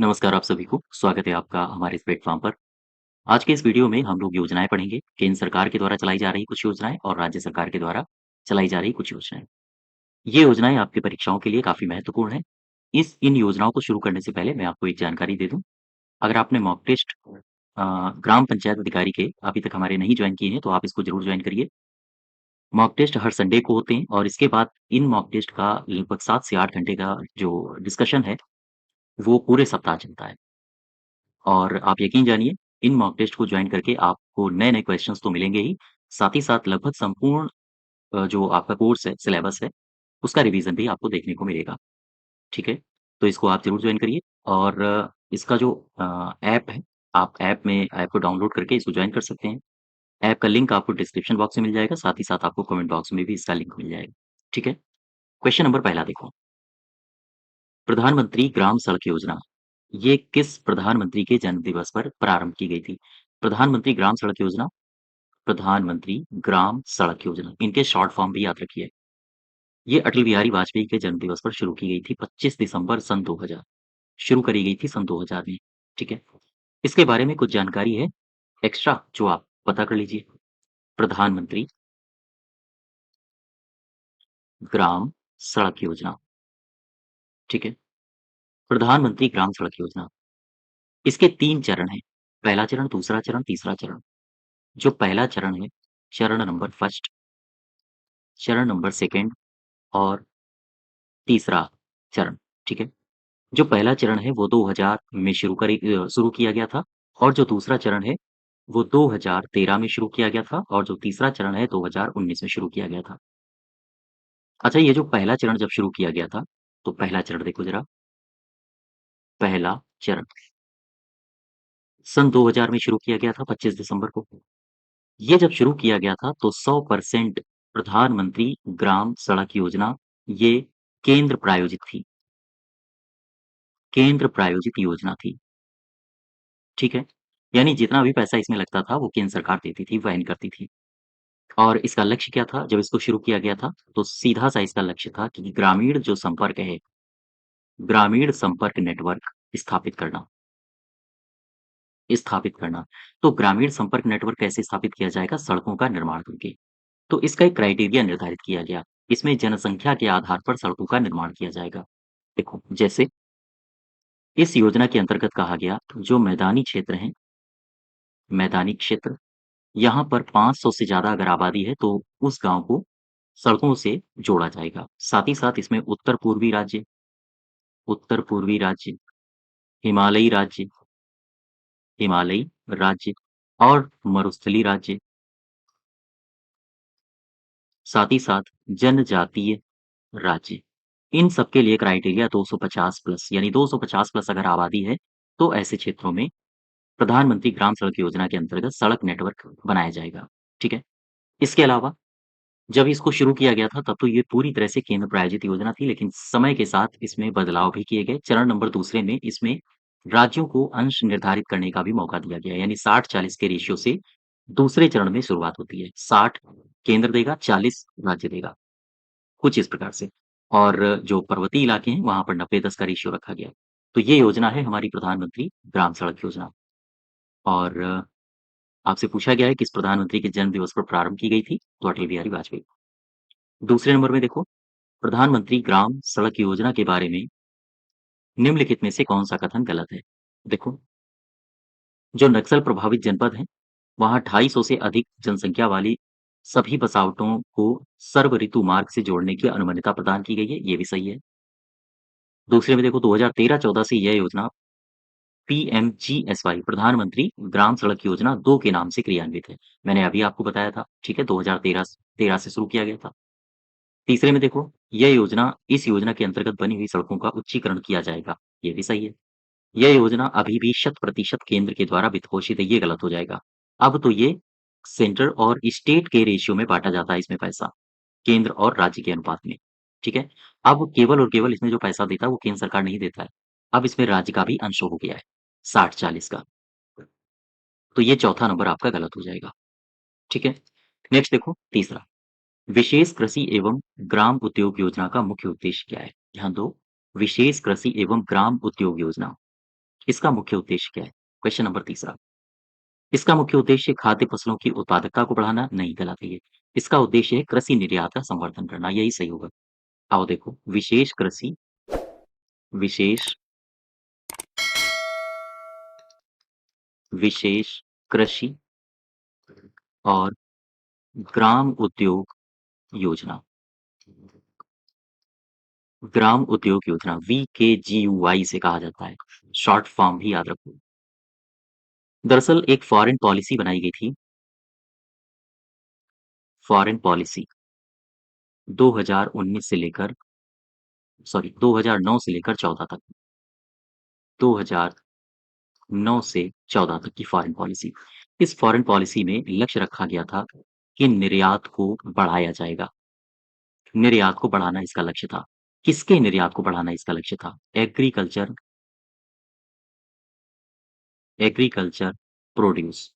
नमस्कार आप सभी को, स्वागत है आपका हमारे इस प्लेटफ़ॉर्म पर। आज के इस वीडियो में हम लोग योजनाएँ पढ़ेंगे, केंद्र सरकार के द्वारा चलाई जा रही कुछ योजनाएँ और राज्य सरकार के द्वारा चलाई जा रही कुछ योजनाएँ। ये योजनाएँ आपकी परीक्षाओं के लिए काफ़ी महत्वपूर्ण हैं। इन योजनाओं को शुरू करने से पहले मैं आपको एक जानकारी दे दूँ, अगर आपने मॉक टेस्ट ग्राम पंचायत अधिकारी के अभी तक हमारे नहीं जॉइन किए हैं, तो आप इसको ज़रूर जॉइन करिए। मॉक टेस्ट हर संडे को होते हैं और इसके बाद इन मॉक टेस्ट का लगभग 7 से 8 घंटे का जो डिस्कशन है, वो पूरे सप्ताह चलता है। और आप यकीन जानिए, इन मॉक टेस्ट को जॉइन करके आपको नए-नए क्वेश्चन्स तो मिलेंगे ही, साथ ही साथ लगभग संपूर्ण जो आपका कोर्स है, सिलेबस है, उसका रिवीजन भी आपको देखने को मिलेगा, ठीक है? तो इसको आप ज़रूर जॉइन करिए और इसका जो ऐप है, आप ऐप को डाउनलोड करके इसको जॉइन कर सकते हैं। ऐप का लिंक आपको डिस्क्रिप्शन बॉक्स में मिल जाएगा, साथ ही साथ आपको कमेंट बॉक्स में भी इसका लिंक मिल जाएगा, ठीक है? क्वेश्चन नंबर पहला देखो, प्रधानमंत्री ग्राम सड़क योजना, ये किस प्रधानमंत्री के जन्म दिवस पर प्रारंभ की गई थी? प्रधानमंत्री ग्राम सड़क योजना, प्रधानमंत्री ग्राम सड़क योजना, इनके शॉर्ट फॉर्म भी याद रखिए। ये अटल बिहारी वाजपेयी के जन्म दिवस पर शुरू की गई थी 25 दिसंबर सन 2000, शुरू करी गई थी सन 2000 में, ठीक है? इसके बारे में कुछ जानकारी है एक्स्ट्रा जो आप पता कर लीजिए। प्रधानमंत्री ग्राम सड़क योजना, ठीक है? प्रधानमंत्री ग्राम सड़क योजना, इसके 3 चरण हैं। पहला चरण, दूसरा चरण, तीसरा चरण। जो पहला चरण है, चरण नंबर फर्स्ट, चरण नंबर सेकंड और तीसरा चरण, ठीक है? जो पहला चरण है वो 2000 में शुरू किया गया था और जो दूसरा चरण है वो 2013 में शुरू किया गया था और जो तीसरा चरण है 2019 में शुरू किया गया था। अच्छा, ये जो पहला चरण जब शुरू किया गया था, तो पहला चरण देखो ज़रा, पहला चरण सन 2000 में शुरू किया गया था 25 दिसंबर को। ये जब शुरू किया गया था तो 100% प्रधानमंत्री ग्राम सड़क योजना ये केंद्र प्रायोजित थी, केंद्र प्रायोजित योजना थी, ठीक है? यानी जितना भी पैसा इसमें लगता था वो केंद्र सरकार देती थी, वहन करती थी। और इसका लक्ष्य क्या था जब इसको शुरू किया गया था? तो सीधा-सा इसका लक्ष्य था कि ग्रामीण जो संपर्क है, ग्रामीण संपर्क नेटवर्क स्थापित करना, स्थापित करना। तो ग्रामीण संपर्क नेटवर्क कैसे स्थापित किया जाएगा? सड़कों का निर्माण करके। तो इसका एक क्राइटेरिया निर्धारित किया गया। इसमें जनसंख्या के आधार पर सड़कों का निर्माण किया जाएगा। देखो, जैसे इस योजना के अंतर्गत कहा गया जो मैदानी क्षेत्र हैं, मैदानी क्षेत्र, यहाँ पर 500 से ज़्यादा अगर आबादी है तो उस गाँव को सड़कों से जोड़ा जाएगा। साथ ही साथ इसमें उत्तर-पूर्वी राज्य, हिमालयी राज्य, हिमालयी राज्य और मरुस्थलीय राज्य, साथ ही साथ जनजातीय राज्य। इन सब के लिए क्राइटेरिया 250 प्लस यानी 250 प्लस अगर आबादी है, तो ऐसे क्षेत्रों में प्रधानमंत्री ग्राम सड़क योजना के अंतर्गत सड़क नेटवर्क बनाया जाएगा, ठीक है? इसके अलावा जब इसको शुरू किया गया था तब तो ये पूरी तरह से केंद्र प्रायोजित योजना थी, लेकिन समय के साथ इसमें बदलाव भी किए गए। चरण नंबर दूसरे में इसमें राज्यों को अंश निर्धारित करने का भी मौका दिया गया, यानी 60-40 के रेशियो से दूसरे चरण में शुरुआत होती है। 60 केंद्र देगा, 40 राज्य देगा, कुछ इस प्रकार से। और जो पर्वतीय इलाके हैं, वहाँ पर 90-10 का रेशियो रखा गया। तो ये योजना है हमारी प्रधानमंत्री ग्राम सड़क योजना और आपसे पूछा गया है किस प्रधानमंत्री के जन्म दिवस पर प्रारंभ की गई थी? तो अटल बिहारी वाजपेयी। दूसरे नंबर में देखो, प्रधानमंत्री ग्राम सड़क योजना के बारे में निम्नलिखित में से कौन-सा कथन गलत है? देखो, जो नक्सल प्रभावित जनपद हैं, वहाँ 250 से अधिक जनसंख्या वाली सभी बसावटों को सर्व ऋतु मार्ग से जोड़ने की अनुमति प्रदान की गई है, ये भी सही है। दूसरे में देखो 2013-14 से यह योजना पीएमजीएसवाई प्रधानमंत्री ग्राम सड़क योजना 2 के नाम से क्रियान्वित है। मैंने अभी आपको बताया था, ठीक है? 2013 से शुरू किया गया था। तीसरे में देखो, इस योजना के अंतर्गत बनी हुई सड़कों का उच्चीकरण किया जाएगा, ये भी सही है। यह योजना अभी भी शत प्रतिशत केंद्र के द्वारा वित्त पोषित है, ये गलत हो जाएगा। अब तो ये सेंटर और स्टेट के रेशियो में बाँटा जाता है इसमें पैसा, केंद्र और राज्य के अनुपात में, ठीक है? अब केवल और केवल इसमें जो पैसा देता है वो केंद्र सरकार नहीं देता है, अब इसमें राज्य का भी अंश हो गया है, 60-40 का। तो ये चौथा नंबर आपका गलत हो जाएगा, ठीक है? नेक्स्ट देखो तीसरा, विशेष कृषि एवं ग्राम उद्योग योजना का मुख्य उद्देश्य क्या है? ध्यान दो, विशेष कृषि एवं ग्राम उद्योग योजना। इसका मुख्य उद्देश्य क्या है? क्वेश्चन नंबर तीसरा। इसका मुख्य उद्देश्य खाद्य फसलों की उत्पादकता को बढ़ाना नहीं, गलत है ये। इसका उद्देश्य है कृषि निर्यात का संवर्धन करना, यही सही होगा। आओ देखो, विशेष विशेष कृषि और ग्राम उद्योग योजना। ग्राम उद्योग योजना वीकेजीयूवाई से कहा जाता है। शॉर्ट फॉर्म भी याद रखो। दरअसल एक फॉरेन पॉलिसी 2019 से लेकर 2009 से लेकर 14 तक 2009 से 14 तक की फॉरेन पॉलिसी। इस फॉरेन पॉलिसी में लक्ष्य रखा गया था कि निर्यात को बढ़ाया जाएगा। निर्यात को बढ़ाना इसका लक्ष्य था। किसके निर्यात को बढ़ाना इसका लक्ष्य था? एग्रीकल्चर प्रोड्यूस,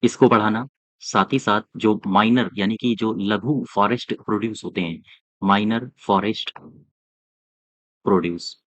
इसको बढ़ाना। साथ ही साथ जो माइनर यानी कि जो लघु फॉरेस्ट प्रोड्यूस होते हैं, माइनर फॉरेस्ट प्रोड्यूस,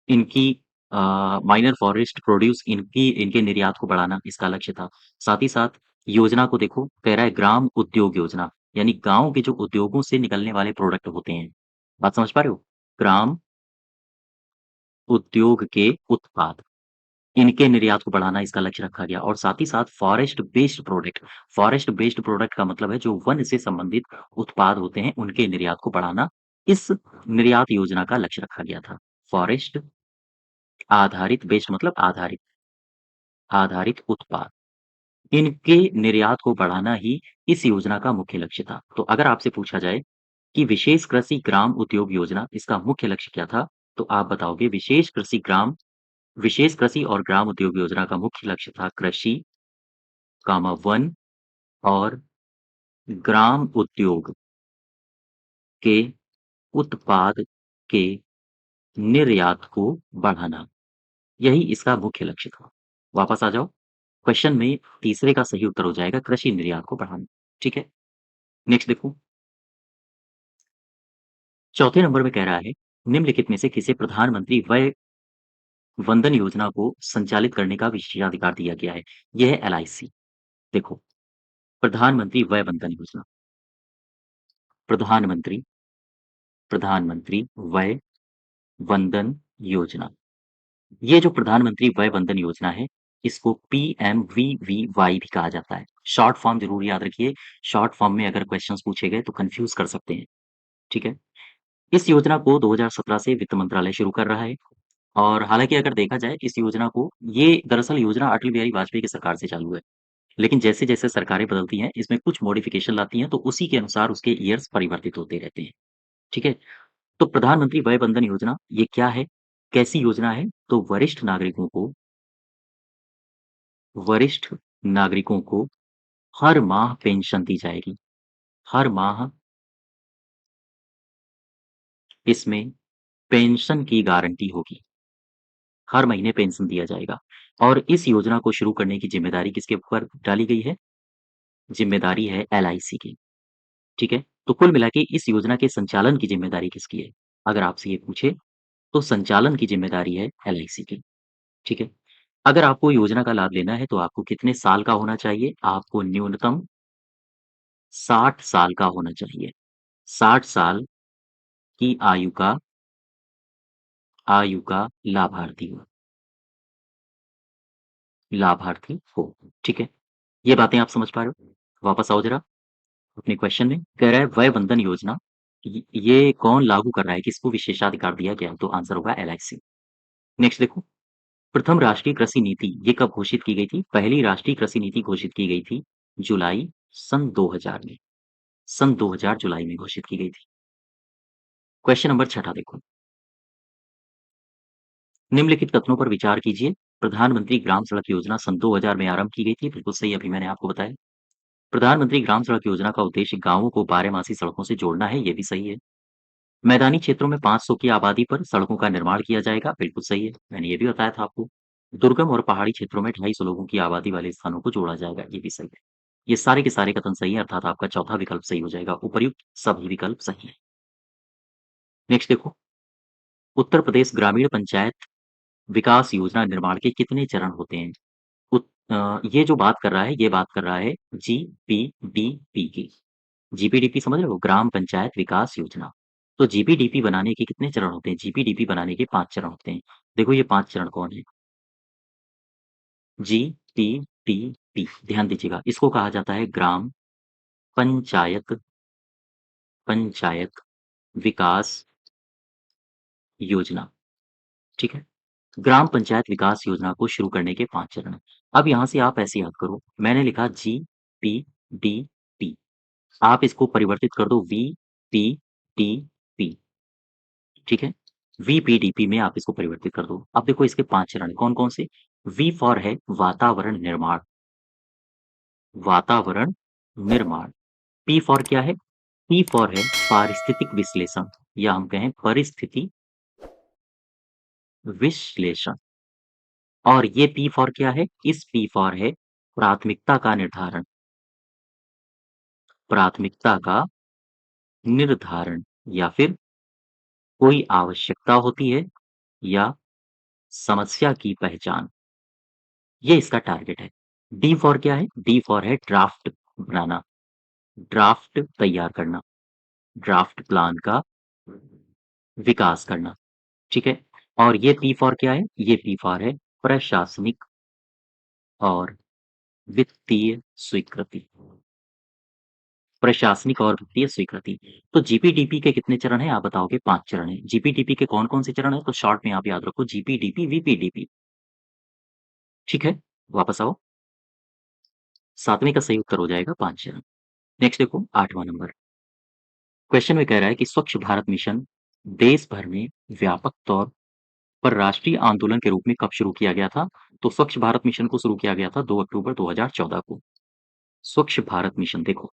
इनकी माइनर फॉरेस्ट प्रोड्यूस इनकी इनके निर्यात को बढ़ाना इसका लक्ष्य था। साथ ही साथ योजना को देखो, कह रहा है ग्राम उद्योग योजना, यानी गाँव के जो उद्योगों से निकलने वाले प्रोडक्ट होते हैं। बात समझ पा रहे हो? ग्राम उद्योग के उत्पाद, इनके निर्यात को बढ़ाना इसका लक्ष्य रखा गया और साथ ही साथ फॉरेस्ट बेस्ड प्रोडक्ट का मतलब है जो वन से संबंधित उत्पाद होते हैं, उनके निर्यात को बढ़ाना इस निर्यात योजना का लक्ष्य रखा गया था। फॉरेस्ट आधारित, बेस्ड मतलब आधारित उत्पाद, इनके निर्यात को बढ़ाना ही इस योजना का मुख्य लक्ष्य था। तो अगर आपसे पूछा जाए कि ग्राम उद्योग योजना इसका मुख्य लक्ष्य क्या था? तो आप बताओगे विशेष कृषि और ग्राम उद्योग योजना का मुख्य लक्ष्य था कृषि, वन और ग्राम उद्योग के उत्पाद के निर्यात को बढ़ाना। यही इसका मुख्य लक्ष्य था। वापस आ जाओ। क्वेश्चन में तीसरे का सही उत्तर हो जाएगा कृषि निर्यात को बढ़ाना। ठीक है? नेक्स्ट देखो। चौथे नंबर में कह रहा है निम्नलिखित में से किसे प्रधानमंत्री वय वंदन योजना को संचालित करने का विशेषाधिकार दिया गया है? यह है एलआईसी। देखो, प्रधानमंत्री वय वंदन योजना, प्रधानमंत्री प्रधानमंत्री वय वंदन योजना। ये जो प्रधानमंत्री वय वंदन योजना है, इसको पीएमवीवीवाई भी कहा जाता है। शॉर्ट फॉर्म ज़रूर याद रखिए, शॉर्ट फॉर्म में अगर क्वेश्चन्स पूछे गए तो कन्फ्यूज़ कर सकते हैं, ठीक है? इस योजना को 2017 से वित्त मंत्रालय शुरू कर रहा है और हालाँकि अगर देखा जाए इस योजना को, ये दरअसल योजना अटल बिहारी वाजपेयी की सरकार से चालू है। लेकिन जैसे-जैसे सरकारें बदलती हैं, इसमें कुछ मॉडिफ़िकेशन लाती हैं, तो उसी के अनुसार उसके ईयर्स परिवर्तित होते रहते हैं, ठीक है? तो प्रधानमंत्री वय वंदन योजना ये क्या है? कैसी योजना है? तो वरिष्ठ नागरिकों को हर माह पेंशन दी जाएगी। हर माह इसमें पेंशन की गारंटी होगी। हर महीने पेंशन दिया जाएगा और इस योजना को शुरू करने की ज़िम्मेदारी किसके ऊपर डाली गई है? ज़िम्मेदारी है एलआईसी की, ठीक है? तो कुल मिला के इस योजना के संचालन की ज़िम्मेदारी किसकी है? अगर आपसे ये पूछे, तो संचालन की ज़िम्मेदारी है एलआईसी की, ठीक है? अगर आपको योजना का लाभ लेना है, तो आपको कितने साल का होना चाहिए? आपको न्यूनतम 60 साल का होना चाहिए। 60 साल की आयु का लाभार्थी हो, ठीक है? ये बातें आप समझ पा रहे हो? वापस आओ ज़रा अपने क्वेश्चन में। कह रहा है वय वंदन योजना ये कौन लागू कर रहा है? किसको विशेषाधिकार दिया गया है? तो आंसर होगा एलआईसी। नेक्स्ट देखो, प्रथम राष्ट्रीय कृषि नीति ये कब घोषित की गई थी? पहली राष्ट्रीय कृषि नीति घोषित की गई थी जुलाई सन 2000 में। सन 2000 जुलाई में घोषित की गई थी। क्वेश्चन नंबर छठा देखो। निम्नलिखित कथनों पर विचार कीजिए। प्रधानमंत्री ग्राम सड़क योजना सन 2000 में आरंभ की गई थी। बिल्कुल सही, अभी मैंने आपको बताया। प्रधानमंत्री ग्राम सड़क योजना का उद्देश्य गाँवों को बारहमासी सड़कों से जोड़ना है, ये भी सही है। मैदानी क्षेत्रों में 500 की आबादी पर सड़कों का निर्माण किया जाएगा, बिल्कुल सही है। मैंने ये भी बताया था आपको। दुर्गम और पहाड़ी क्षेत्रों में 250 लोगों की आबादी वाले स्थानों को जोड़ा जाएगा, ये भी सही है। ये सारे के सारे कथन सही हैं, अर्थात आपका चौथा विकल्प सही हो जाएगा। उपर्युक्त सभी विकल्प सही हैं। नेक्स्ट देखो, उत्तर प्रदेश ग्रामीण पंचायत विकास योजना निर्माण के कितने चरण होते हैं? ये जो बात कर रहा है, ये बात कर रहा है जीपीडीपी की। जीपीडीपी समझ रहे हो? ग्राम पंचायत विकास योजना। तो जीपीडीपी बनाने के कितने चरण होते हैं? जीपीडीपी बनाने के 5 चरण होते हैं। देखो ये 5 चरण कौन है? जीपीडीपी ध्यान दीजिएगा, इसको कहा जाता है ग्राम पंचायत पंचायत विकास योजना, ठीक है? ग्राम पंचायत विकास योजना को शुरू करने के 5 चरण हैं। अब यहाँ से आप ऐसे याद करो, मैंने लिखा जीपीडीपी, आप इसको परिवर्तित कर दो वीपीडीपी, ठीक है? वीपीडीपी में आप इसको परिवर्तित कर दो। अब देखो इसके 5 चरण कौन-कौन से? वी फॉर है वातावरण निर्माण, वातावरण निर्माण। पी फॉर क्या है? पी फॉर है पारिस्थितिक विश्लेषण या हम कहें परिस्थिति विश्लेषण। और ये पी फॉर क्या है? इस पी फॉर है प्राथमिकता का निर्धारण, प्राथमिकता का निर्धारण या फिर कोई आवश्यकता होती है या समस्या की पहचान, ये इसका टारगेट है। डी फॉर क्या है? डी फॉर है ड्राफ्ट बनाना, ड्राफ्ट तैयार करना, ड्राफ्ट प्लान का विकास करना, ठीक है? और ये पी फॉर क्या है? ये पी फॉर है प्रशासनिक और वित्तीय स्वीकृति, प्रशासनिक और वित्तीय स्वीकृति। तो जीपीडीपी के कितने चरण हैं? आप बताओगे 5 चरण हैं। जीपीडीपी के कौन-कौन से चरण हैं? तो शॉर्ट में आप याद रखो जीपीडीपी, वीपीडीपी, ठीक है? वापस आओ, 7वें का सही उत्तर हो जाएगा 5 चरण। नेक्स्ट देखो 8वां नंबर। क्वेश्चन में कह रहा है कि स्वच्छ भारत मिशन देश भर में व्यापक तौर पर राष्ट्रीय आंदोलन के रूप में कब शुरू किया गया था? तो स्वच्छ भारत मिशन को शुरू किया गया था 2 अक्टूबर 2014 को। स्वच्छ भारत मिशन देखो,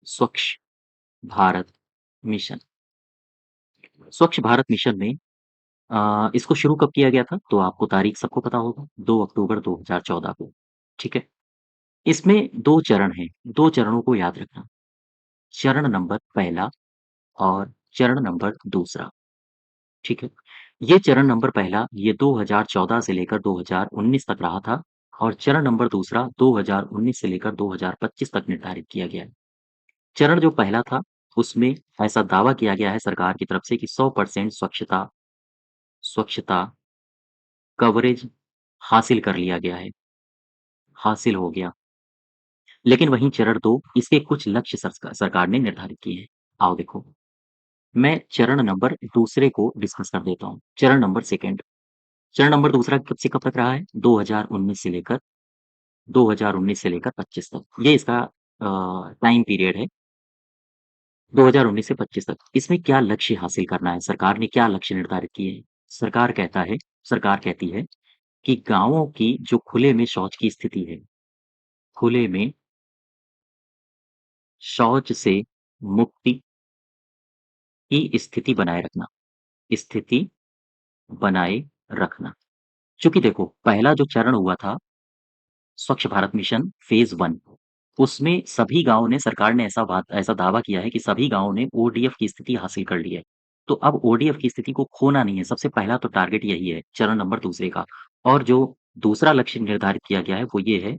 स्वच्छ भारत मिशन, स्वच्छ भारत मिशन में इसको शुरू कब किया गया था? तो आपको तारीख सबको पता होगा 2 अक्टूबर 2014 को, ठीक है? इसमें 2 चरण हैं, 2 चरणों को याद रखना। चरण नंबर पहला और चरण नंबर दूसरा, ठीक है? ये चरण नंबर पहला ये 2014 से लेकर 2019 तक रहा था और चरण नंबर दूसरा 2019 से लेकर 2025 तक निर्धारित किया गया है। चरण जो पहला था, उसमें ऐसा दावा किया गया है सरकार की तरफ से कि 100% स्वच्छता स्वच्छता कवरेज हासिल कर लिया गया है, हासिल हो गया। लेकिन वहीं चरण 2 इसके कुछ लक्ष्य सरकार ने निर्धारित किए हैं। आओ देखो, मैं चरण नंबर दूसरे को डिस्कस कर देता हूँ। चरण नंबर सेकंड, चरण नंबर दूसरा कब से कब तक रहा है? 2019 से लेकर 25 तक। ये इसका टाइम पीरियड है 2019 से 25 तक। इसमें क्या लक्ष्य हासिल करना है? सरकार ने क्या लक्ष्य निर्धारित किए हैं? सरकार कहती है कि गाँवों की जो खुले में शौच की स्थिति है, खुले में शौच से मुक्ति की स्थिति बनाए रखना, स्थिति बनाए रखना। चूँकि देखो पहला जो चरण हुआ था स्वच्छ भारत मिशन फेज़ 1 उसमें सभी गाँवों ने सरकार ने ऐसा दावा किया है कि सभी गाँवों ने ओडीएफ की स्थिति हासिल कर ली है। तो अब ओडीएफ की स्थिति को खोना नहीं है, सबसे पहला तो टारगेट यही है, चरण नंबर दूसरे का। और जो दूसरा लक्ष्य निर्धारित किया गया है वो ये है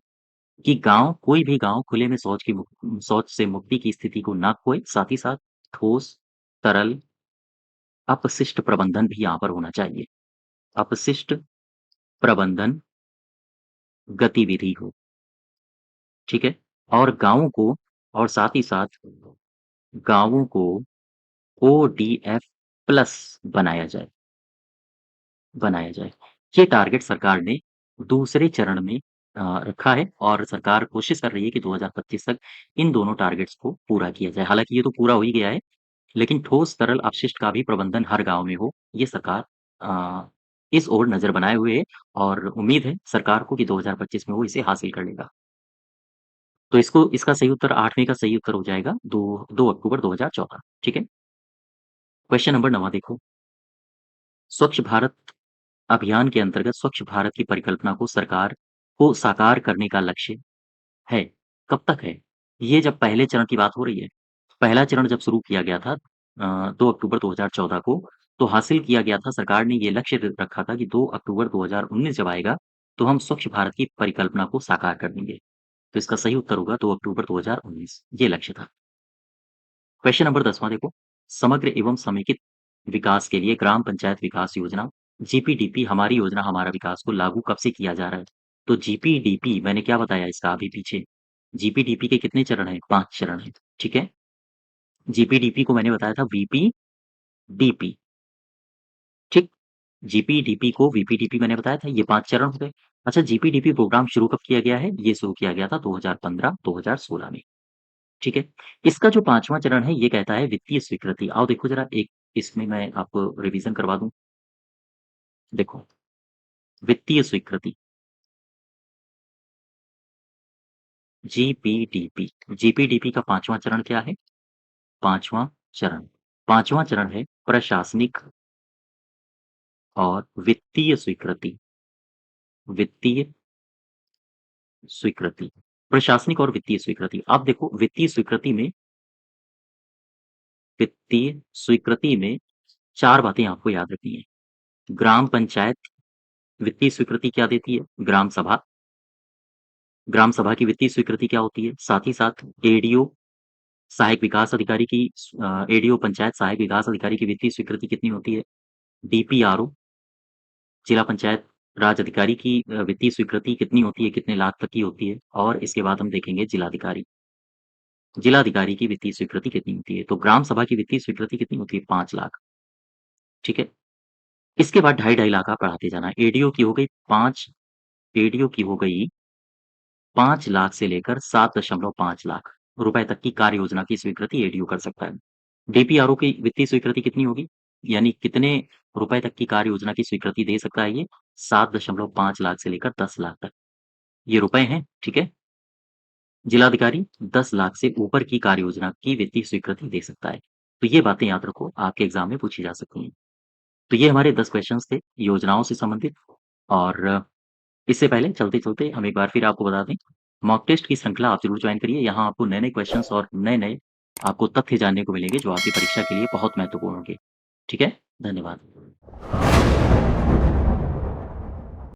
कि कोई भी गाँव खुले में शौच से मुक्ति की स्थिति को ना खोए, साथ ही साथ ठोस, तरल, अपशिष्ट प्रबंधन भी यहाँ पर होना चाहिए। अपशिष्ट प्रबंधन गतिविधि हो, ठीक है? और साथ ही साथ गाँवों को ओडीएफ प्लस बनाया जाए, बनाया जाए। ये टारगेट सरकार ने दूसरे चरण में रखा है और सरकार कोशिश कर रही है कि 2025 तक इन दोनों टारगेट्स को पूरा किया जाए। हालाँकि ये तो पूरा हो ही गया है, लेकिन ठोस तरल अपशिष्ट का भी प्रबंधन हर गाँव में हो, ये सरकार इस ओर नज़र बनाए हुए है और उम्मीद है सरकार को कि 2025 में वो इसे हासिल कर लेगा। तो इसका सही उत्तर 8वें का सही उत्तर हो जाएगा 2 अक्टूबर 2014, ठीक है? क्वेश्चन नंबर 9वाँ देखो, स्वच्छ भारत अभियान के अंतर्गत स्वच्छ भारत की परिकल्पना को सरकार को साकार करने का लक्ष्य है, कब तक है? ये जब पहले चरण की बात हो रही है, पहला चरण जब शुरू किया गया था 2 अक्टूबर 2014 को, तो हासिल किया गया था, सरकार ने ये लक्ष्य रखा था कि 2 अक्टूबर 2019 जब आएगा, तो हम स्वच्छ भारत की परिकल्पना को साकार कर देंगे। तो इसका सही उत्तर होगा 2 अक्टूबर 2019, ये लक्ष्य था। क्वेश्चन नंबर 10वां देखो, समग्र एवं समेकित विकास के लिए ग्राम पंचायत विकास योजना जीपीडीपी हमारी योजना हमारा विकास को लागू कब से किया जा रहा है? तो जीपीडीपी मैंने क्या बताया इसका अभी पीछे? जीपीडीपी के कितने चरण हैं? 5 चरण हैं, ठीक है? जीपीडीपी को मैंने बताया था वीपीडीपी, ठीक? जीपीडीपी को वीपीडीपी मैंने बताया था, ये 5 चरण हो गए। अच्छा, जीपीडीपी प्रोग्राम शुरू कब किया गया है? ये शुरू किया गया था 2015-2016 में। ठीक है? इसका जो 5वां चरण है, ये कहता है वित्तीय स्वीकृति। आओ देखो ज़रा एक इसमें मैं आपको रिवीज़न करवा दूँ। देखो, वित्तीय स्वीकृति, जीपीडीपी। जीपीडीपी का 5वां चरण क्या है? 5वां चरण 5वां चरण है प्रशासनिक और वित्तीय स्वीकृति। वित्तीय स्वीकृति, प्रशासनिक और वित्तीय स्वीकृति। अब देखो वित्तीय स्वीकृति में 4 बातें आपको याद रखनी है। ग्राम पंचायत वित्तीय स्वीकृति क्या देती है? ग्राम सभा की वित्तीय स्वीकृति क्या होती है? साथ ही साथ एडीओ सहायक विकास अधिकारी की एडीओ पंचायत सहायक विकास अधिकारी की वित्तीय स्वीकृति कितनी होती है? डीपीआरओ जिला पंचायत राज अधिकारी की वित्तीय स्वीकृति कितनी होती है? कितने लाख तक की होती है? और इसके बाद हम देखेंगे जिलाधिकारी की वित्तीय स्वीकृति कितनी होती है? तो ग्राम सभा की वित्तीय स्वीकृति कितनी होती है? 5 लाख, ठीक है? इसके बाद ढाई-ढाई लाख आप बढ़ाते जाना। एडीओ की हो गई 5 लाख से लेकर 7.5 लाख रुपए तक की कार्य योजना की स्वीकृति एडीओ कर सकता है। डीपीआरओ की वित्तीय स्वीकृति कितनी होगी? यानी कितने रुपए तक की कार्य योजना की स्वीकृति दे सकता है ये? 7.5 लाख से लेकर 10 लाख तक। ये रुपए हैं, ठीक है? जिलाधिकारी 10 लाख से ऊपर की कार्य योजना की वित्तीय स्वीकृति दे सकता है। तो ये बातें याद रखो, आपके एग्ज़ाम में पूछी जा सकती हैं। तो ये हमारे 10 क्वेश्चन्स थे योजनाओं से संबंधित। और इससे पहले चलते-चलते हम एक बार फिर आपको बता दें, मॉक टेस्ट की श्रृंखला आप ज़रूर जॉइन करिए। यहाँ आपको नए-नए क्वेश्चन्स और नए-नए आपको तथ्य जानने को मिलेंगे, जो आपकी परीक्षा के लिए बहुत महत्वपूर्ण होंगे। ठीक है? धन्यवाद।